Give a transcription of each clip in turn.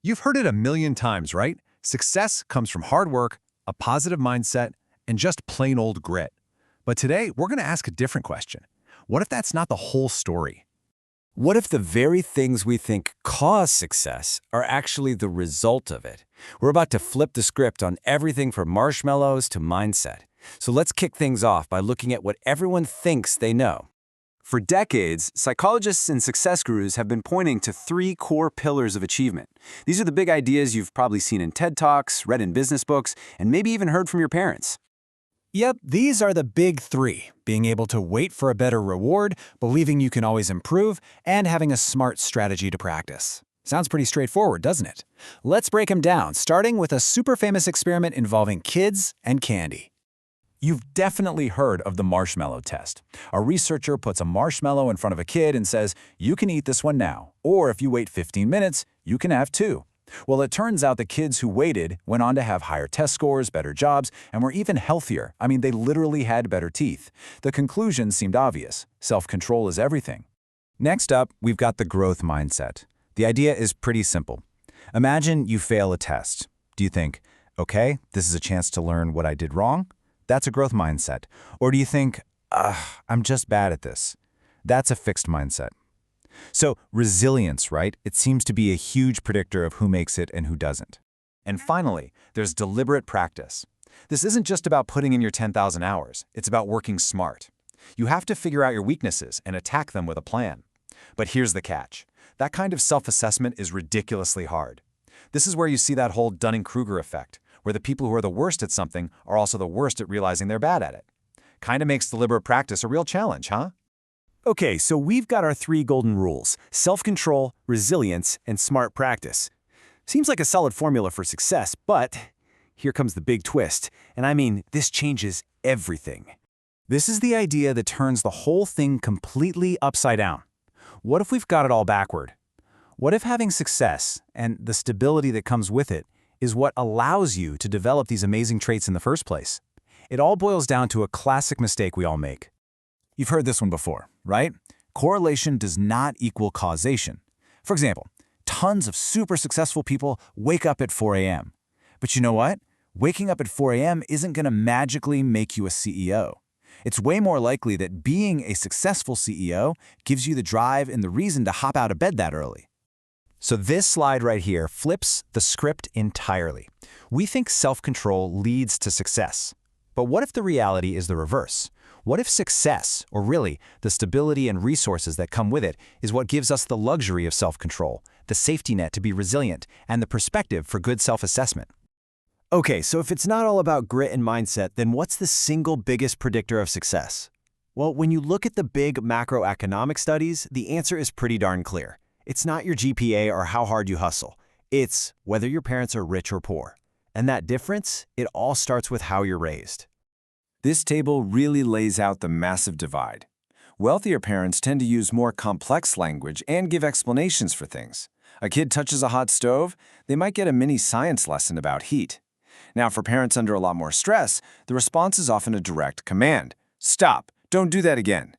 You've heard it a million times, right? Success comes from hard work, a positive mindset, and just plain old grit. But today, we're going to ask a different question. What if that's not the whole story? What if the very things we think cause success are actually the result of it? We're about to flip the script on everything from marshmallows to mindset. So let's kick things off by looking at what everyone thinks they know. For decades, psychologists and success gurus have been pointing to three core pillars of achievement. These are the big ideas you've probably seen in TED Talks, read in business books, and maybe even heard from your parents. Yep, these are the big three: being able to wait for a better reward, believing you can always improve, and having a smart strategy to practice. Sounds pretty straightforward, doesn't it? Let's break them down, starting with a super famous experiment involving kids and candy. You've definitely heard of the marshmallow test. A researcher puts a marshmallow in front of a kid and says, you can eat this one now, or if you wait 15 minutes, you can have two. Well, it turns out the kids who waited went on to have higher test scores, better jobs, and were even healthier. I mean, they literally had better teeth. The conclusion seemed obvious. Self-control is everything. Next up, we've got the growth mindset. The idea is pretty simple. Imagine you fail a test. Do you think, okay, this is a chance to learn what I did wrong? That's a growth mindset. Or do you think, I'm just bad at this? That's a fixed mindset. So resilience, right? It seems to be a huge predictor of who makes it and who doesn't. And finally, there's deliberate practice. This isn't just about putting in your 10,000 hours. It's about working smart. You have to figure out your weaknesses and attack them with a plan. But here's the catch. That kind of self-assessment is ridiculously hard. This is where you see that whole Dunning-Kruger effect, where the people who are the worst at something are also the worst at realizing they're bad at it. Kinda makes deliberate practice a real challenge, huh? Okay, so we've got our three golden rules: self-control, resilience, and smart practice. Seems like a solid formula for success, but here comes the big twist. And I mean, this changes everything. This is the idea that turns the whole thing completely upside down. What if we've got it all backward? What if having success, and the stability that comes with it, is what allows you to develop these amazing traits in the first place? It all boils down to a classic mistake we all make. You've heard this one before, right? Correlation does not equal causation. For example, tons of super successful people wake up at 4 a.m. But you know what? Waking up at 4 a.m. isn't going to magically make you a CEO. It's way more likely that being a successful CEO gives you the drive and the reason to hop out of bed that early. So this slide right here flips the script entirely. We think self-control leads to success. But what if the reality is the reverse? What if success, or really the stability and resources that come with it, is what gives us the luxury of self-control, the safety net to be resilient, and the perspective for good self-assessment? Okay, so if it's not all about grit and mindset, then what's the single biggest predictor of success? Well, when you look at the big macroeconomic studies, the answer is pretty darn clear. It's not your GPA or how hard you hustle. It's whether your parents are rich or poor. And that difference, it all starts with how you're raised. This table really lays out the massive divide. Wealthier parents tend to use more complex language and give explanations for things. A kid touches a hot stove, they might get a mini science lesson about heat. Now, for parents under a lot more stress, the response is often a direct command. Stop, don't do that again.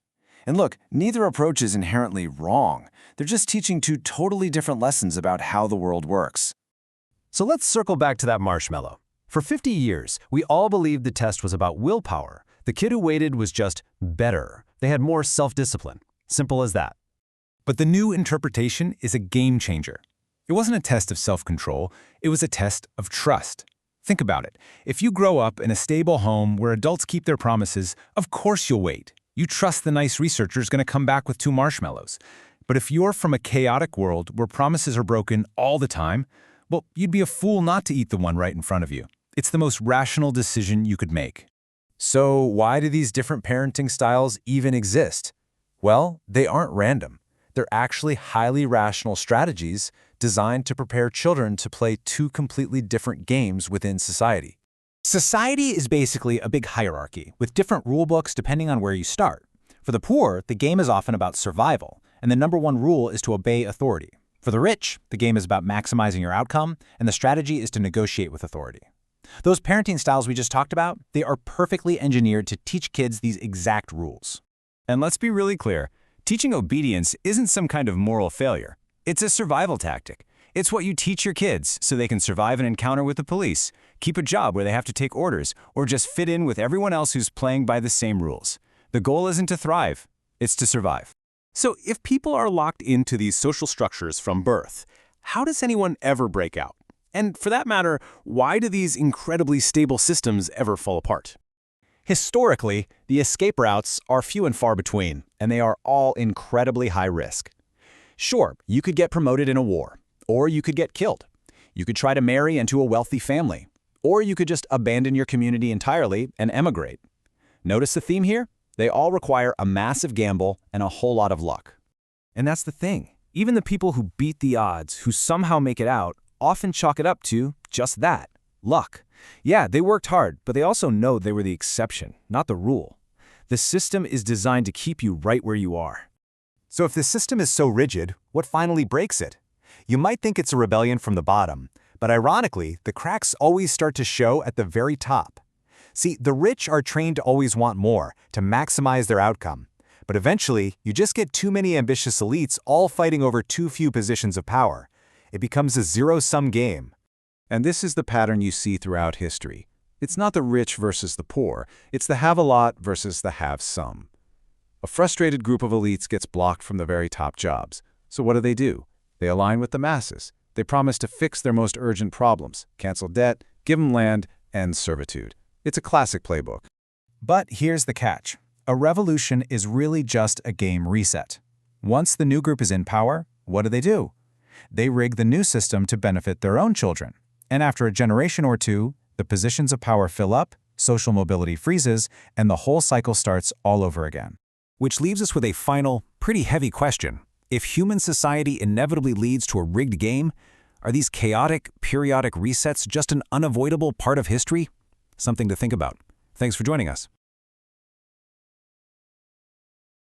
And look, neither approach is inherently wrong. They're just teaching two totally different lessons about how the world works. So let's circle back to that marshmallow. For 50 years, we all believed the test was about willpower. The kid who waited was just better. They had more self-discipline. Simple as that. But the new interpretation is a game changer. It wasn't a test of self-control, it was a test of trust. Think about it. If you grow up in a stable home where adults keep their promises, of course you'll wait. You trust the nice researcher's going to come back with 2 marshmallows. But if you're from a chaotic world where promises are broken all the time, well, you'd be a fool not to eat the one right in front of you. It's the most rational decision you could make. So why do these different parenting styles even exist? Well, they aren't random. They're actually highly rational strategies designed to prepare children to play 2 completely different games within society. Society is basically a big hierarchy, with different rule books depending on where you start. For the poor, the game is often about survival, and the number one rule is to obey authority. For the rich, the game is about maximizing your outcome, and the strategy is to negotiate with authority. Those parenting styles we just talked about, they are perfectly engineered to teach kids these exact rules. And let's be really clear, teaching obedience isn't some kind of moral failure. It's a survival tactic. It's what you teach your kids so they can survive an encounter with the police, keep a job where they have to take orders, or just fit in with everyone else who's playing by the same rules. The goal isn't to thrive, it's to survive. So if people are locked into these social structures from birth, how does anyone ever break out? And for that matter, why do these incredibly stable systems ever fall apart? Historically, the escape routes are few and far between, and they are all incredibly high risk. Sure, you could get promoted in a war, or you could get killed. You could try to marry into a wealthy family, or you could just abandon your community entirely and emigrate. Notice the theme here? They all require a massive gamble and a whole lot of luck. And that's the thing. Even the people who beat the odds, who somehow make it out, often chalk it up to just that, luck. Yeah, they worked hard, but they also know they were the exception, not the rule. The system is designed to keep you right where you are. So if the system is so rigid, what finally breaks it? You might think it's a rebellion from the bottom, but ironically, the cracks always start to show at the very top. See, the rich are trained to always want more, to maximize their outcome. But eventually, you just get too many ambitious elites all fighting over too few positions of power. It becomes a zero-sum game. And this is the pattern you see throughout history. It's not the rich versus the poor, it's the have-a-lot versus the have-some. A frustrated group of elites gets blocked from the very top jobs. So what do? They align with the masses. They promise to fix their most urgent problems, cancel debt, give them land, end servitude. It's a classic playbook. But here's the catch. A revolution is really just a game reset. Once the new group is in power, what do? They rig the new system to benefit their own children. And after a generation or two, the positions of power fill up, social mobility freezes, and the whole cycle starts all over again. Which leaves us with a final, pretty heavy question. If human society inevitably leads to a rigged game, are these chaotic, periodic resets just an unavoidable part of history? Something to think about. Thanks for joining us.